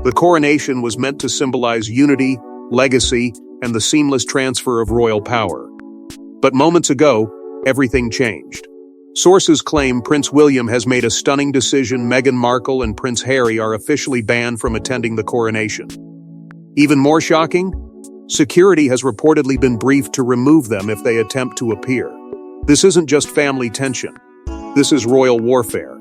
The coronation was meant to symbolize unity, legacy, and the seamless transfer of royal power. But moments ago, everything changed. Sources claim Prince William has made a stunning decision. Meghan Markle and Prince Harry are officially banned from attending the coronation. Even more shocking? Security has reportedly been briefed to remove them if they attempt to appear. This isn't just family tension. This is royal warfare.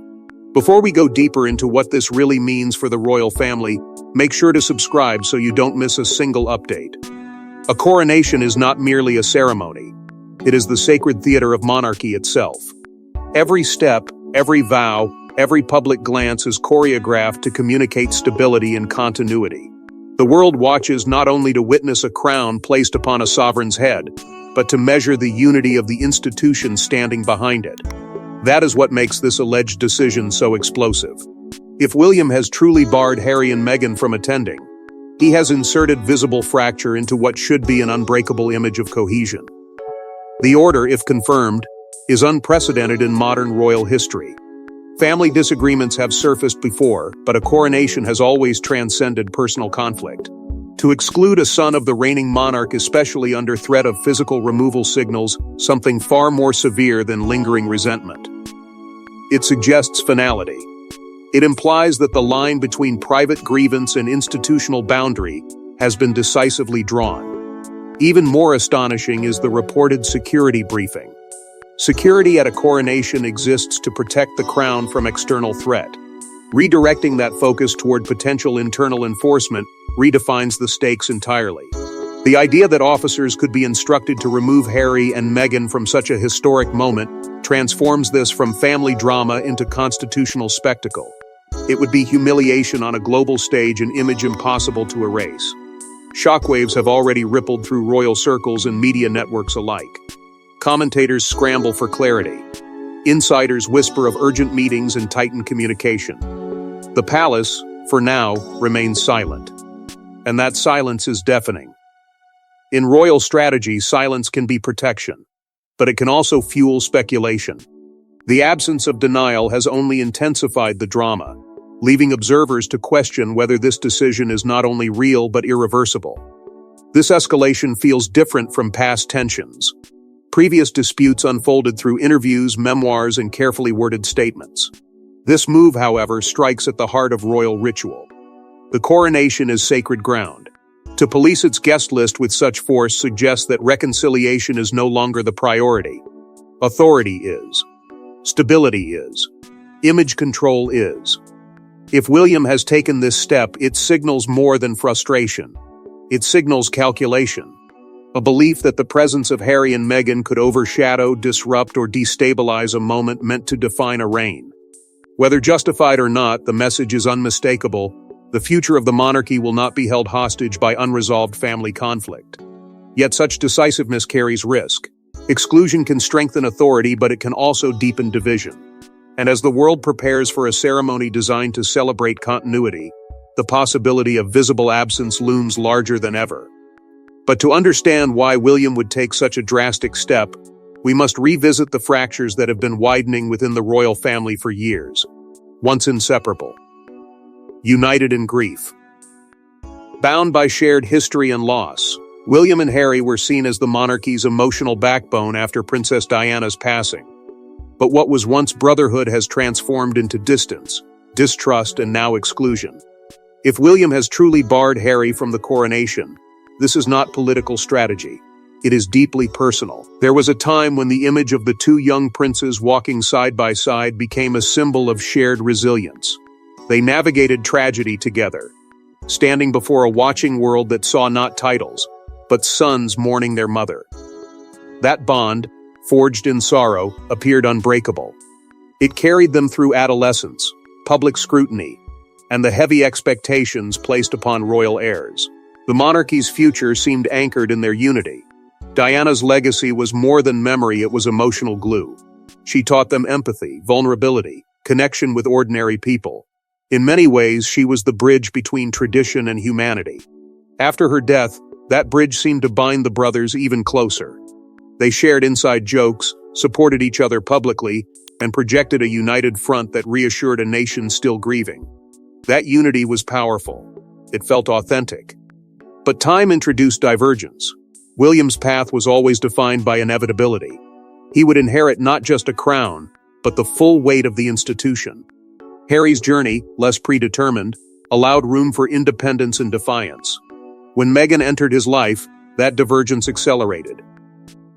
Before we go deeper into what this really means for the royal family, make sure to subscribe so you don't miss a single update. A coronation is not merely a ceremony. It is the sacred theater of monarchy itself. Every step, every vow, every public glance is choreographed to communicate stability and continuity. The world watches not only to witness a crown placed upon a sovereign's head, but to measure the unity of the institution standing behind it. That is what makes this alleged decision so explosive. If William has truly barred Harry and Meghan from attending, he has inserted visible fracture into what should be an unbreakable image of cohesion. The order, if confirmed, is unprecedented in modern royal history. Family disagreements have surfaced before, but a coronation has always transcended personal conflict. To exclude a son of the reigning monarch, especially under threat of physical removal, signals something far more severe than lingering resentment. It suggests finality. It implies that the line between private grievance and institutional boundary has been decisively drawn. Even more astonishing is the reported security briefing. Security at a coronation exists to protect the crown from external threat. Redirecting that focus toward potential internal enforcement redefines the stakes entirely. The idea that officers could be instructed to remove Harry and Meghan from such a historic moment transforms this from family drama into constitutional spectacle. It would be humiliation on a global stage, an image impossible to erase. Shockwaves have already rippled through royal circles and media networks alike. Commentators scramble for clarity. Insiders whisper of urgent meetings and tightened communication. The palace, for now, remains silent. And that silence is deafening. In royal strategy, silence can be protection, but it can also fuel speculation. The absence of denial has only intensified the drama, leaving observers to question whether this decision is not only real but irreversible. This escalation feels different from past tensions. Previous disputes unfolded through interviews, memoirs, and carefully worded statements. This move, however, strikes at the heart of royal ritual. The coronation is sacred ground. To police its guest list with such force suggests that reconciliation is no longer the priority. Authority is. Stability is. Image control is. If William has taken this step, it signals more than frustration. It signals calculation. A belief that the presence of Harry and Meghan could overshadow, disrupt, or destabilize a moment meant to define a reign. Whether justified or not, the message is unmistakable. The future of the monarchy will not be held hostage by unresolved family conflict. Yet such decisiveness carries risk. Exclusion can strengthen authority, but it can also deepen division. And as the world prepares for a ceremony designed to celebrate continuity, the possibility of visible absence looms larger than ever. But to understand why William would take such a drastic step, we must revisit the fractures that have been widening within the royal family for years. Once inseparable. United in grief. Bound by shared history and loss, William and Harry were seen as the monarchy's emotional backbone after Princess Diana's passing. But what was once brotherhood has transformed into distance, distrust, and now exclusion. If William has truly barred Harry from the coronation, this is not political strategy. It is deeply personal. There was a time when the image of the two young princes walking side by side became a symbol of shared resilience. They navigated tragedy together, standing before a watching world that saw not titles, but sons mourning their mother. That bond, forged in sorrow, appeared unbreakable. It carried them through adolescence, public scrutiny, and the heavy expectations placed upon royal heirs. The monarchy's future seemed anchored in their unity. Diana's legacy was more than memory, it was emotional glue. She taught them empathy, vulnerability, connection with ordinary people. In many ways, she was the bridge between tradition and humanity. After her death, that bridge seemed to bind the brothers even closer. They shared inside jokes, supported each other publicly, and projected a united front that reassured a nation still grieving. That unity was powerful. It felt authentic. But time introduced divergence. William's path was always defined by inevitability. He would inherit not just a crown, but the full weight of the institution. Harry's journey, less predetermined, allowed room for independence and defiance. When Meghan entered his life, that divergence accelerated.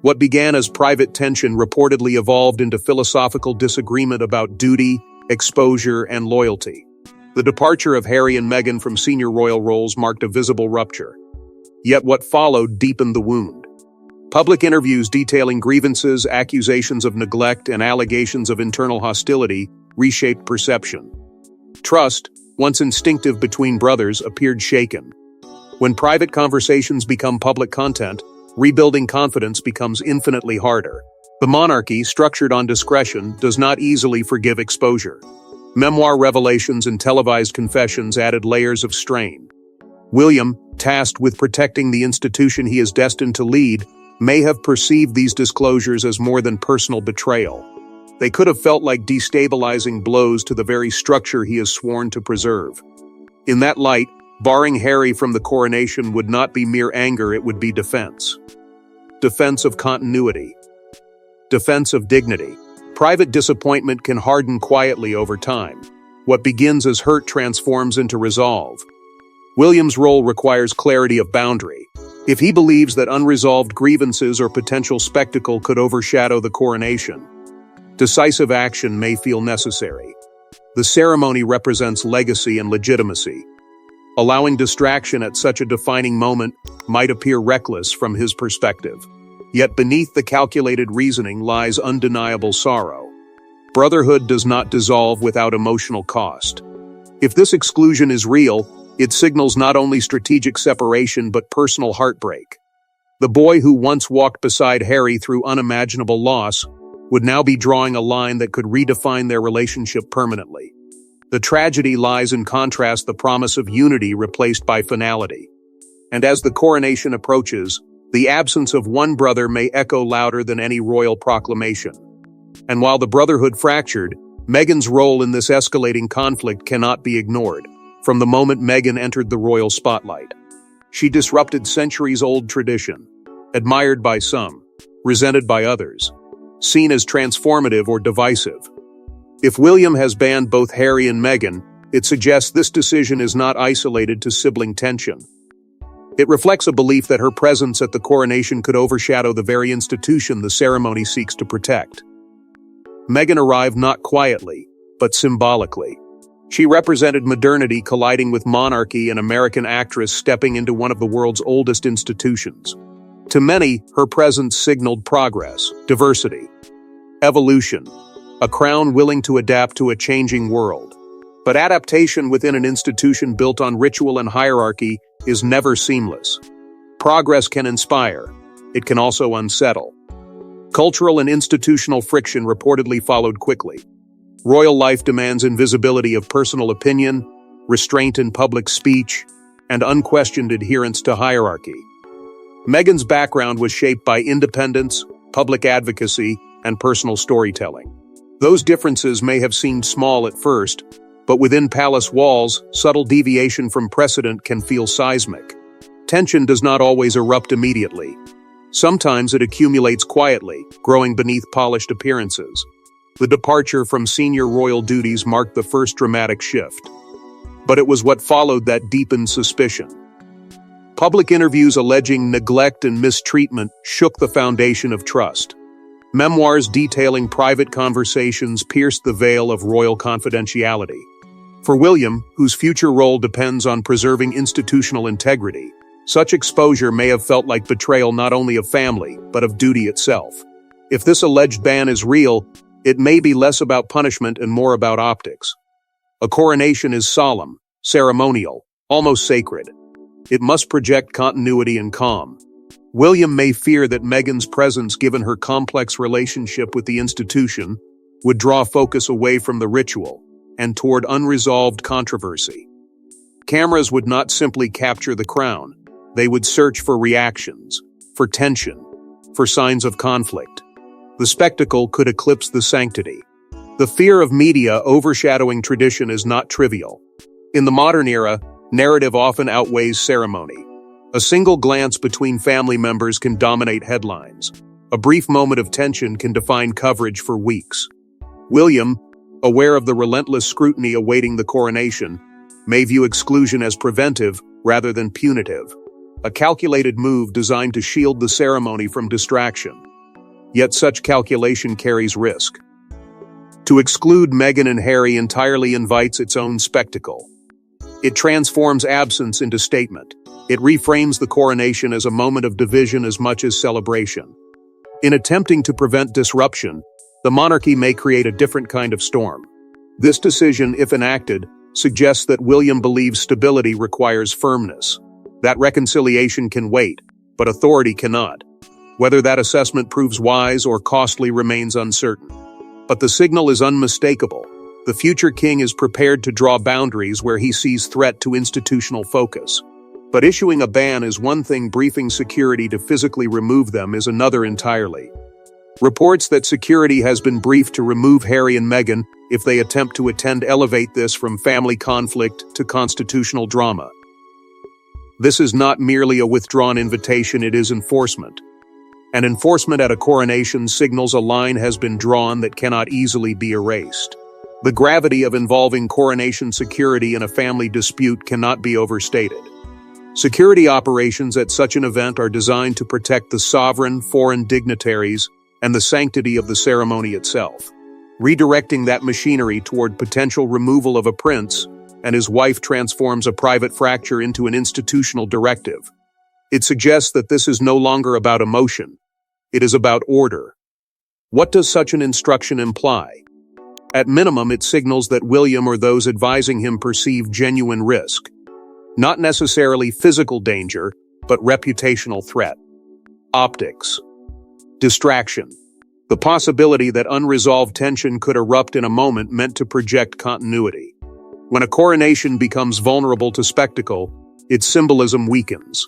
What began as private tension reportedly evolved into philosophical disagreement about duty, exposure, and loyalty. The departure of Harry and Meghan from senior royal roles marked a visible rupture. Yet what followed deepened the wound. Public interviews detailing grievances, accusations of neglect, and allegations of internal hostility reshaped perception. Trust, once instinctive between brothers, appeared shaken. When private conversations become public content, rebuilding confidence becomes infinitely harder. The monarchy, structured on discretion, does not easily forgive exposure. Memoir revelations and televised confessions added layers of strain. William, tasked with protecting the institution he is destined to lead, may have perceived these disclosures as more than personal betrayal. They could have felt like destabilizing blows to the very structure he has sworn to preserve. In that light, barring Harry from the coronation would not be mere anger, it would be defense. Defense of continuity. Defense of dignity. Private disappointment can harden quietly over time. What begins as hurt transforms into resolve. William's role requires clarity of boundary. If he believes that unresolved grievances or potential spectacle could overshadow the coronation, decisive action may feel necessary. The ceremony represents legacy and legitimacy. Allowing distraction at such a defining moment might appear reckless from his perspective. Yet beneath the calculated reasoning lies undeniable sorrow. Brotherhood does not dissolve without emotional cost. If this exclusion is real, it signals not only strategic separation but personal heartbreak. The boy who once walked beside Harry through unimaginable loss would now be drawing a line that could redefine their relationship permanently. The tragedy lies in contrast the promise of unity replaced by finality. And as the coronation approaches, the absence of one brother may echo louder than any royal proclamation. And while the brotherhood fractured, Meghan's role in this escalating conflict cannot be ignored. From the moment Meghan entered the royal spotlight, she disrupted centuries-old tradition, admired by some, resented by others, seen as transformative or divisive. If William has banned both Harry and Meghan, it suggests this decision is not isolated to sibling tension. It reflects a belief that her presence at the coronation could overshadow the very institution the ceremony seeks to protect. Meghan arrived not quietly, but symbolically. She represented modernity colliding with monarchy, an American actress stepping into one of the world's oldest institutions. To many, her presence signaled progress, diversity, evolution, a crown willing to adapt to a changing world. But adaptation within an institution built on ritual and hierarchy is never seamless. Progress can inspire. It can also unsettle. Cultural and institutional friction reportedly followed quickly. Royal life demands invisibility of personal opinion, restraint in public speech, and unquestioned adherence to hierarchy. Meghan's background was shaped by independence, public advocacy, and personal storytelling. Those differences may have seemed small at first, but within palace walls, subtle deviation from precedent can feel seismic. Tension does not always erupt immediately. Sometimes it accumulates quietly, growing beneath polished appearances. The departure from senior royal duties marked the first dramatic shift. But it was what followed that deepened suspicion. Public interviews alleging neglect and mistreatment shook the foundation of trust. Memoirs detailing private conversations pierced the veil of royal confidentiality. For William, whose future role depends on preserving institutional integrity, such exposure may have felt like betrayal not only of family, but of duty itself. If this alleged ban is real, it may be less about punishment and more about optics. A coronation is solemn, ceremonial, almost sacred. It must project continuity and calm. William may fear that Meghan's presence, given her complex relationship with the institution, would draw focus away from the ritual and toward unresolved controversy. Cameras would not simply capture the crown. They would search for reactions, for tension, for signs of conflict. The spectacle could eclipse the sanctity. The fear of media overshadowing tradition is not trivial. In the modern era, Narrative often outweighs ceremony. A single glance between family members can dominate headlines. A brief moment of tension can define coverage for weeks. William, aware of the relentless scrutiny awaiting the coronation, may view exclusion as preventive rather than punitive, a calculated move designed to shield the ceremony from distraction. Yet such calculation carries risk. To exclude Meghan and Harry entirely invites its own spectacle. It transforms absence into statement. It reframes the coronation as a moment of division as much as celebration. In attempting to prevent disruption, the monarchy may create a different kind of storm. This decision, if enacted, suggests that William believes stability requires firmness. That reconciliation can wait, but authority cannot. Whether that assessment proves wise or costly remains uncertain. But the signal is unmistakable. The future king is prepared to draw boundaries where he sees threat to institutional focus. But issuing a ban is one thing, briefing security to physically remove them is another entirely. Reports that security has been briefed to remove Harry and Meghan if they attempt to attend elevate this from family conflict to constitutional drama. This is not merely a withdrawn invitation, it is enforcement. And enforcement at a coronation signals a line has been drawn that cannot easily be erased. The gravity of involving coronation security in a family dispute cannot be overstated. Security operations at such an event are designed to protect the sovereign, foreign dignitaries, and the sanctity of the ceremony itself. Redirecting that machinery toward potential removal of a prince and his wife transforms a private fracture into an institutional directive. It suggests that this is no longer about emotion. It is about order. What does such an instruction imply? At minimum, it signals that William or those advising him perceive genuine risk. Not necessarily physical danger, but reputational threat. Optics. Distraction. The possibility that unresolved tension could erupt in a moment meant to project continuity. When a coronation becomes vulnerable to spectacle, its symbolism weakens.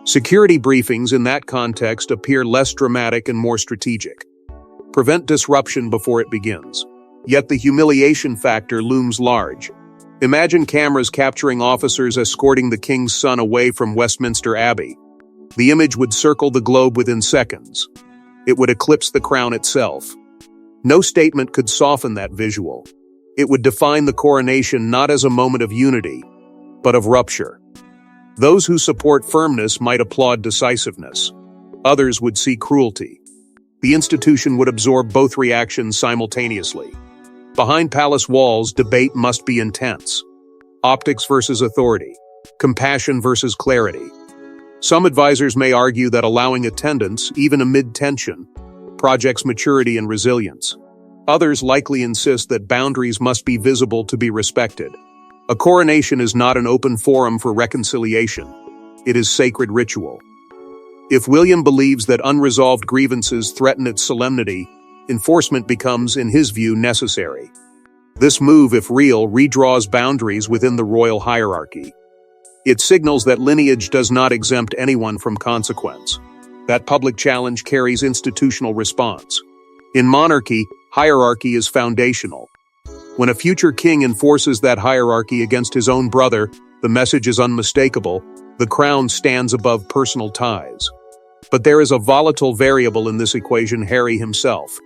Security briefings in that context appear less dramatic and more strategic. Prevent disruption before it begins. Yet the humiliation factor looms large. Imagine cameras capturing officers escorting the king's son away from Westminster Abbey. The image would circle the globe within seconds. It would eclipse the crown itself. No statement could soften that visual. It would define the coronation not as a moment of unity, but of rupture. Those who support firmness might applaud decisiveness. Others would see cruelty. The institution would absorb both reactions simultaneously. Behind palace walls, debate must be intense. Optics versus authority. Compassion versus clarity. Some advisors may argue that allowing attendance, even amid tension, projects maturity and resilience. Others likely insist that boundaries must be visible to be respected. A coronation is not an open forum for reconciliation. It is sacred ritual. If William believes that unresolved grievances threaten its solemnity, enforcement becomes, in his view, necessary. This move, if real, redraws boundaries within the royal hierarchy. It signals that lineage does not exempt anyone from consequence. That public challenge carries institutional response. In monarchy, hierarchy is foundational. When a future king enforces that hierarchy against his own brother, the message is unmistakable. The crown stands above personal ties. But there is a volatile variable in this equation: Harry himself.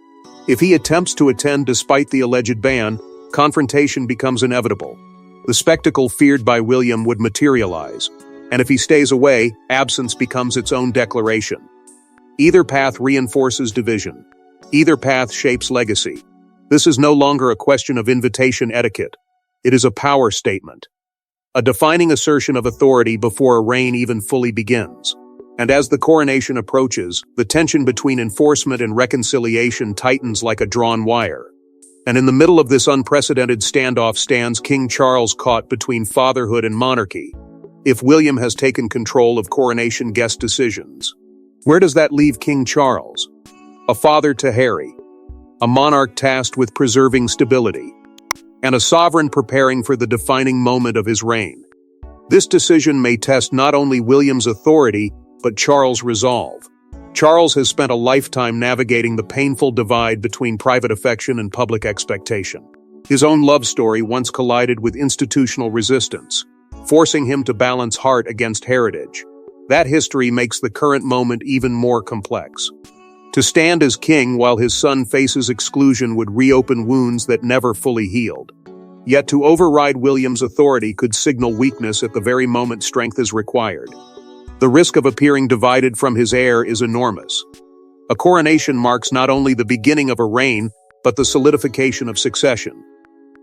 If he attempts to attend despite the alleged ban, confrontation becomes inevitable. The spectacle feared by William would materialize, and if he stays away, absence becomes its own declaration. Either path reinforces division. Either path shapes legacy. This is no longer a question of invitation etiquette. It is a power statement. A defining assertion of authority before a reign even fully begins. And as the coronation approaches, the tension between enforcement and reconciliation tightens like a drawn wire. And in the middle of this unprecedented standoff stands King Charles, caught between fatherhood and monarchy. If William has taken control of coronation guest decisions, where does that leave King Charles? A father to Harry, a monarch tasked with preserving stability, and a sovereign preparing for the defining moment of his reign. This decision may test not only William's authority, but Charles' resolve. Charles has spent a lifetime navigating the painful divide between private affection and public expectation. His own love story once collided with institutional resistance. forcing him to balance heart against heritage. That history makes the current moment even more complex. To stand as king while his son faces exclusion would reopen wounds that never fully healed. Yet to override William's authority could signal weakness at the very moment strength is required. The risk of appearing divided from his heir is enormous. A coronation marks not only the beginning of a reign, but the solidification of succession.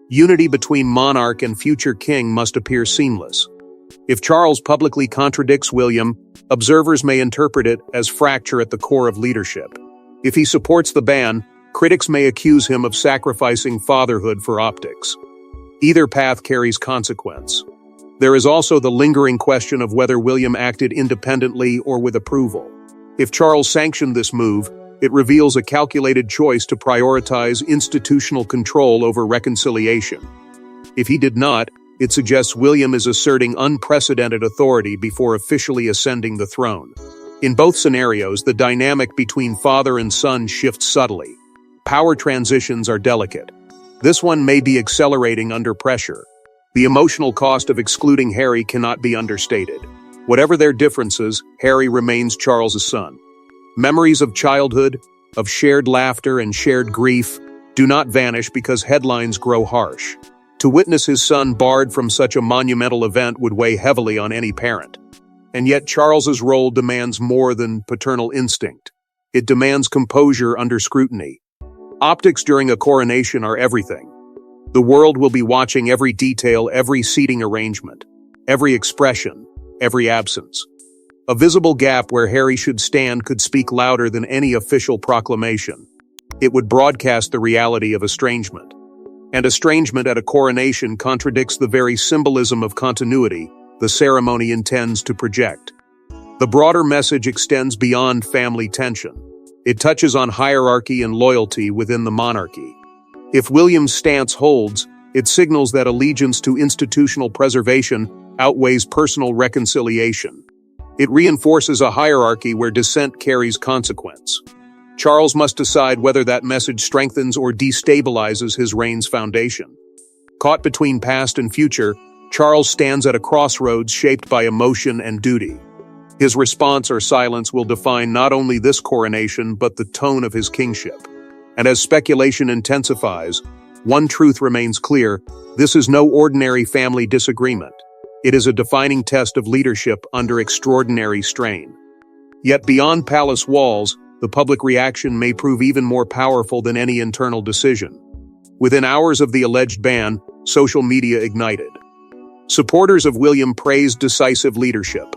Unity between monarch and future king must appear seamless. If Charles publicly contradicts William, observers may interpret it as fracture at the core of leadership. If he supports the ban, critics may accuse him of sacrificing fatherhood for optics. Either path carries consequence. There is also the lingering question of whether William acted independently or with approval. If Charles sanctioned this move, it reveals a calculated choice to prioritize institutional control over reconciliation. If he did not, it suggests William is asserting unprecedented authority before officially ascending the throne. In both scenarios, the dynamic between father and son shifts subtly. Power transitions are delicate. This one may be accelerating under pressure. The emotional cost of excluding Harry cannot be understated. Whatever their differences, Harry remains Charles's son. Memories of childhood, of shared laughter and shared grief, do not vanish because headlines grow harsh. To witness his son barred from such a monumental event would weigh heavily on any parent. And yet Charles's role demands more than paternal instinct. It demands composure under scrutiny. Optics during a coronation are everything. The world will be watching every detail, every seating arrangement, every expression, every absence. A visible gap where Harry should stand could speak louder than any official proclamation. It would broadcast the reality of estrangement. And estrangement at a coronation contradicts the very symbolism of continuity the ceremony intends to project. The broader message extends beyond family tension. It touches on hierarchy and loyalty within the monarchy. If William's stance holds, it signals that allegiance to institutional preservation outweighs personal reconciliation. It reinforces a hierarchy where dissent carries consequence. Charles must decide whether that message strengthens or destabilizes his reign's foundation. Caught between past and future, Charles stands at a crossroads shaped by emotion and duty. His response or silence will define not only this coronation but the tone of his kingship. And as speculation intensifies, one truth remains clear: this is no ordinary family disagreement. It is a defining test of leadership under extraordinary strain. Yet beyond palace walls, the public reaction may prove even more powerful than any internal decision. Within hours of the alleged ban, social media ignited. Supporters of William praised decisive leadership.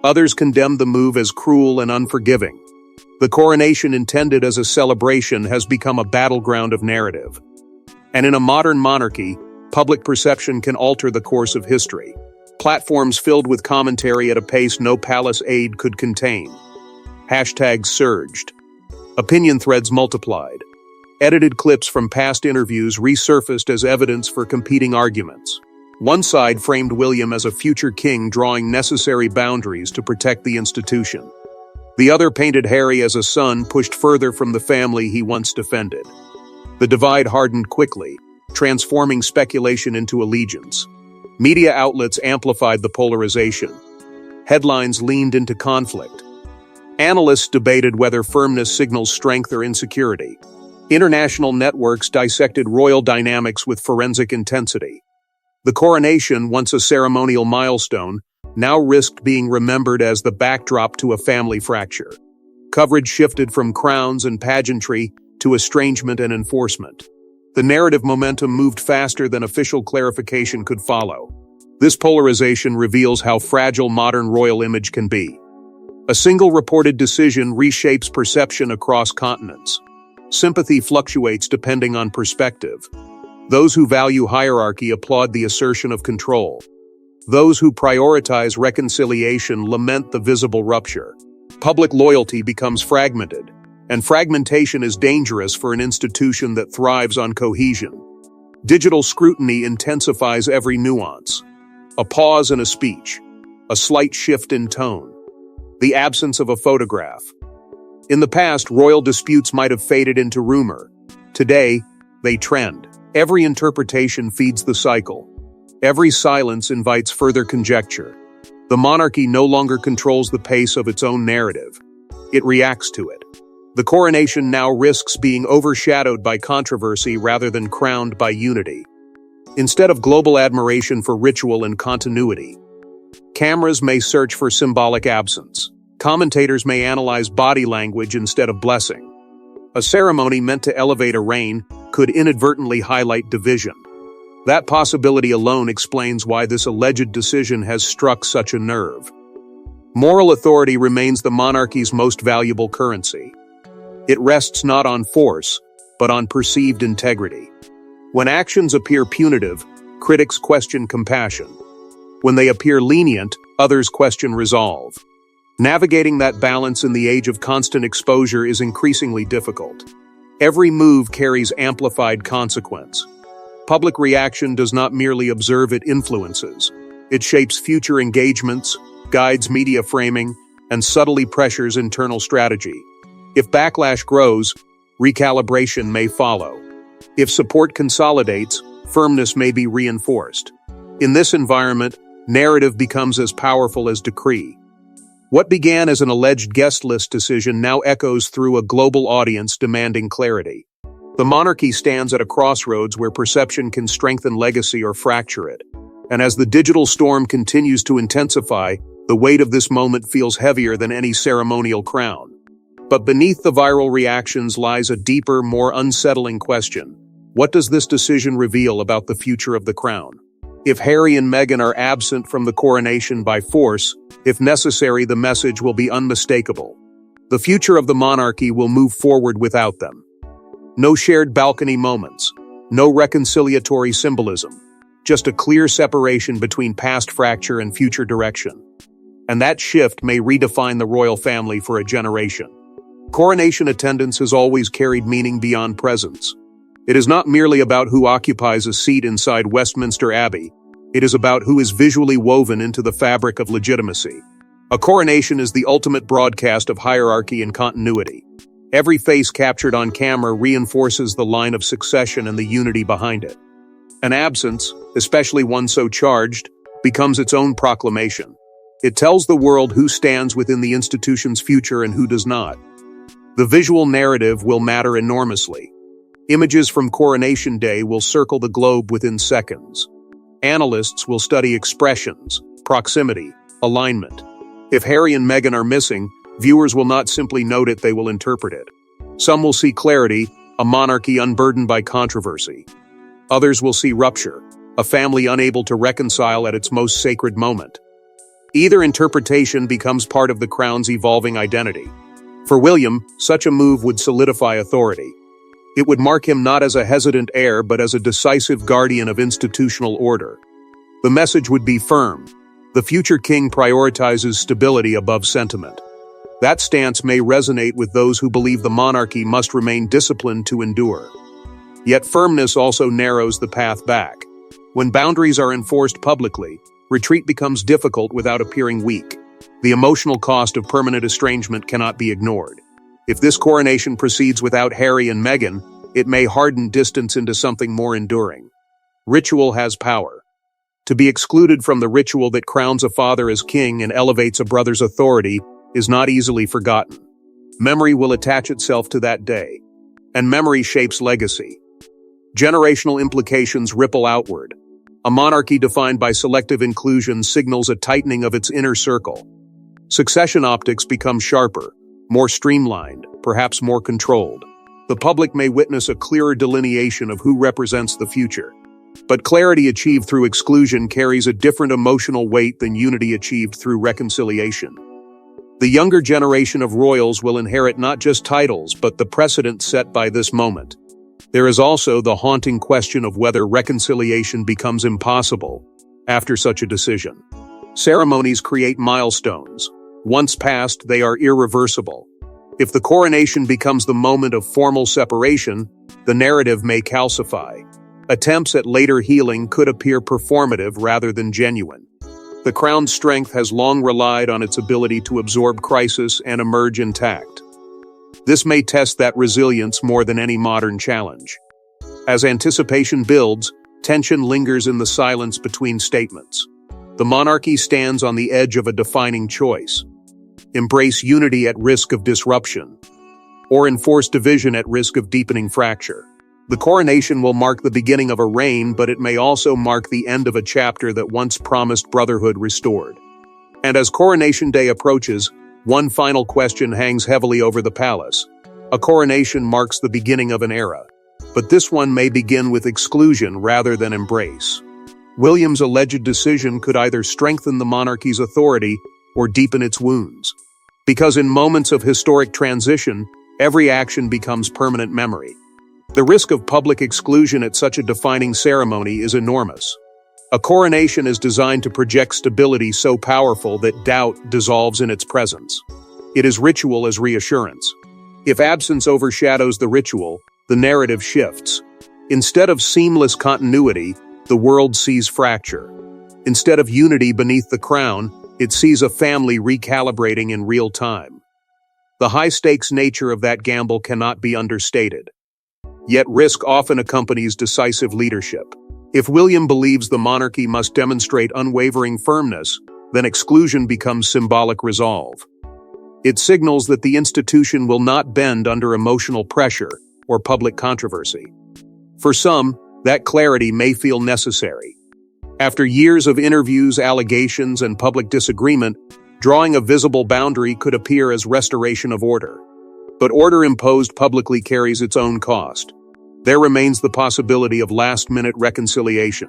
Others condemned the move as cruel and unforgiving. The coronation intended as a celebration has become a battleground of narrative. And in a modern monarchy, public perception can alter the course of history. Platforms filled with commentary at a pace no palace aide could contain. Hashtags surged. Opinion threads multiplied. Edited clips from past interviews resurfaced as evidence for competing arguments. One side framed William as a future king drawing necessary boundaries to protect the institution. The other painted Harry as a son pushed further from the family he once defended. The divide hardened quickly, transforming speculation into allegiance. Media outlets amplified the polarization. Headlines leaned into conflict. Analysts debated whether firmness signals strength or insecurity. International networks dissected royal dynamics with forensic intensity. The coronation, once a ceremonial milestone, now risked being remembered as the backdrop to a family fracture. Coverage shifted from crowns and pageantry to estrangement and enforcement. The narrative momentum moved faster than official clarification could follow. This polarization reveals how fragile modern royal image can be. A single reported decision reshapes perception across continents. Sympathy fluctuates depending on perspective. Those who value hierarchy applaud the assertion of control. Those who prioritize reconciliation lament the visible rupture. Public loyalty becomes fragmented, and fragmentation is dangerous for an institution that thrives on cohesion. Digital scrutiny intensifies every nuance. A pause in a speech, a slight shift in tone, the absence of a photograph. In the past, royal disputes might have faded into rumor. Today, they trend. Every interpretation feeds the cycle. Every silence invites further conjecture. The monarchy no longer controls the pace of its own narrative. It reacts to it. The coronation now risks being overshadowed by controversy rather than crowned by unity. Instead of global admiration for ritual and continuity, cameras may search for symbolic absence. Commentators may analyze body language instead of blessing. A ceremony meant to elevate a reign could inadvertently highlight division. That possibility alone explains why this alleged decision has struck such a nerve. Moral authority remains the monarchy's most valuable currency. It rests not on force, but on perceived integrity. When actions appear punitive, critics question compassion. When they appear lenient, others question resolve. Navigating that balance in the age of constant exposure is increasingly difficult. Every move carries amplified consequence. Public reaction does not merely observe, it influences. It shapes future engagements, guides media framing, and subtly pressures internal strategy. If backlash grows, recalibration may follow. If support consolidates, firmness may be reinforced. In this environment, narrative becomes as powerful as decree. What began as an alleged guest list decision now echoes through a global audience demanding clarity. The monarchy stands at a crossroads where perception can strengthen legacy or fracture it. And as the digital storm continues to intensify, the weight of this moment feels heavier than any ceremonial crown. But beneath the viral reactions lies a deeper, more unsettling question. What does this decision reveal about the future of the crown? If Harry and Meghan are absent from the coronation by force, if necessary, the message will be unmistakable. The future of the monarchy will move forward without them. No shared balcony moments, no reconciliatory symbolism, just a clear separation between past fracture and future direction. And that shift may redefine the royal family for a generation. Coronation attendance has always carried meaning beyond presence. It is not merely about who occupies a seat inside Westminster Abbey. It is about who is visually woven into the fabric of legitimacy. A coronation is the ultimate broadcast of hierarchy and continuity. Every face captured on camera reinforces the line of succession and the unity behind it. An absence, especially one so charged, becomes its own proclamation. It tells the world who stands within the institution's future and who does not. The visual narrative will matter enormously. Images from Coronation Day will circle the globe within seconds. Analysts will study expressions, proximity, alignment. If Harry and Meghan are missing, viewers will not simply note it, they will interpret it. Some will see clarity, a monarchy unburdened by controversy. Others will see rupture, a family unable to reconcile at its most sacred moment. Either interpretation becomes part of the crown's evolving identity. For William, such a move would solidify authority. It would mark him not as a hesitant heir but as a decisive guardian of institutional order. The message would be firm. The future king prioritizes stability above sentiment. That stance may resonate with those who believe the monarchy must remain disciplined to endure. Yet firmness also narrows the path back. When boundaries are enforced publicly, retreat becomes difficult without appearing weak. The emotional cost of permanent estrangement cannot be ignored. If this coronation proceeds without Harry and Meghan, it may harden distance into something more enduring. Ritual has power. To be excluded from the ritual that crowns a father as king and elevates a brother's authority is not easily forgotten. Memory will attach itself to that day, and memory shapes legacy. Generational implications ripple outward. A monarchy defined by selective inclusion signals a tightening of its inner circle. Succession optics become sharper, more streamlined, perhaps more controlled. The public may witness a clearer delineation of who represents the future. But clarity achieved through exclusion carries a different emotional weight than unity achieved through reconciliation. The younger generation of royals will inherit not just titles, but the precedent set by this moment. There is also the haunting question of whether reconciliation becomes impossible after such a decision. Ceremonies create milestones. Once passed, they are irreversible. If the coronation becomes the moment of formal separation, the narrative may calcify. Attempts at later healing could appear performative rather than genuine. The crown's strength has long relied on its ability to absorb crisis and emerge intact. This may test that resilience more than any modern challenge. As anticipation builds, tension lingers in the silence between statements. The monarchy stands on the edge of a defining choice. Embrace unity at risk of disruption, or enforce division at risk of deepening fracture. The coronation will mark the beginning of a reign, but it may also mark the end of a chapter that once promised brotherhood restored. And as Coronation Day approaches, one final question hangs heavily over the palace. A coronation marks the beginning of an era, but this one may begin with exclusion rather than embrace. William's alleged decision could either strengthen the monarchy's authority or deepen its wounds. Because in moments of historic transition, every action becomes permanent memory. The risk of public exclusion at such a defining ceremony is enormous. A coronation is designed to project stability so powerful that doubt dissolves in its presence. It is ritual as reassurance. If absence overshadows the ritual, the narrative shifts. Instead of seamless continuity, the world sees fracture. Instead of unity beneath the crown, it sees a family recalibrating in real time. The high-stakes nature of that gamble cannot be understated. Yet risk often accompanies decisive leadership. If William believes the monarchy must demonstrate unwavering firmness, then exclusion becomes symbolic resolve. It signals that the institution will not bend under emotional pressure or public controversy. For some, that clarity may feel necessary. After years of interviews, allegations, and public disagreement, drawing a visible boundary could appear as restoration of order. But order imposed publicly carries its own cost. There remains the possibility of last-minute reconciliation.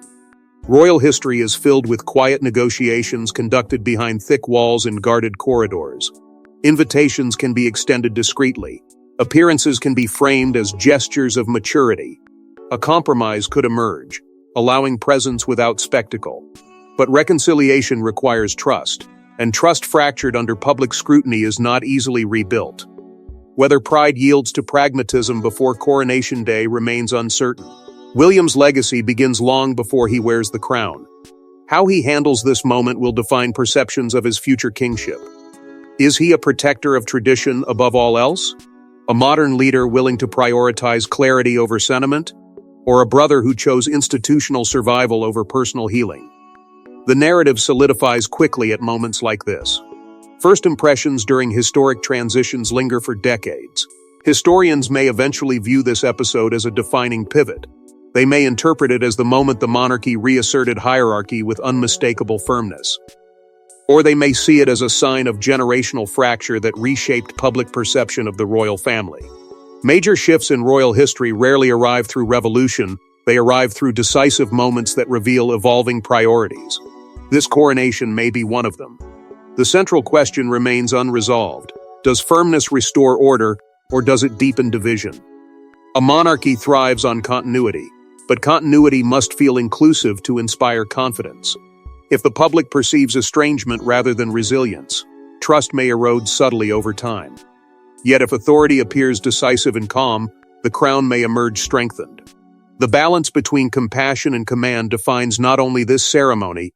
Royal history is filled with quiet negotiations conducted behind thick walls and guarded corridors. Invitations can be extended discreetly. Appearances can be framed as gestures of maturity. A compromise could emerge, allowing presence without spectacle. But reconciliation requires trust, and trust fractured under public scrutiny is not easily rebuilt. Whether pride yields to pragmatism before Coronation Day remains uncertain. William's legacy begins long before he wears the crown. How he handles this moment will define perceptions of his future kingship. Is he a protector of tradition above all else? A modern leader willing to prioritize clarity over sentiment? Or a brother who chose institutional survival over personal healing? The narrative solidifies quickly at moments like this. First impressions during historic transitions linger for decades. Historians may eventually view this episode as a defining pivot. They may interpret it as the moment the monarchy reasserted hierarchy with unmistakable firmness. Or they may see it as a sign of generational fracture that reshaped public perception of the royal family. Major shifts in royal history rarely arrive through revolution, they arrive through decisive moments that reveal evolving priorities. This coronation may be one of them. The central question remains unresolved. Does firmness restore order, or does it deepen division? A monarchy thrives on continuity, but continuity must feel inclusive to inspire confidence. If the public perceives estrangement rather than resilience, trust may erode subtly over time. Yet if authority appears decisive and calm, the crown may emerge strengthened. The balance between compassion and command defines not only this ceremony,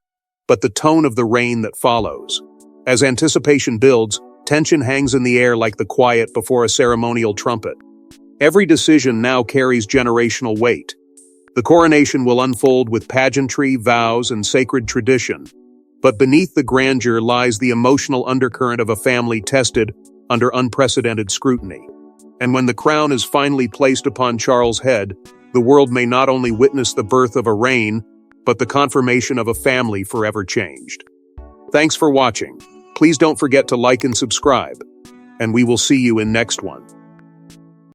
but the tone of the reign that follows. As anticipation builds, tension hangs in the air like the quiet before a ceremonial trumpet. Every decision now carries generational weight. The coronation will unfold with pageantry, vows, and sacred tradition. But beneath the grandeur lies the emotional undercurrent of a family tested under unprecedented scrutiny. And when the crown is finally placed upon Charles' head, the world may not only witness the birth of a reign, but the confirmation of a family forever changed. Thanks for watching. Please don't forget to like and subscribe, and we will see you in next one.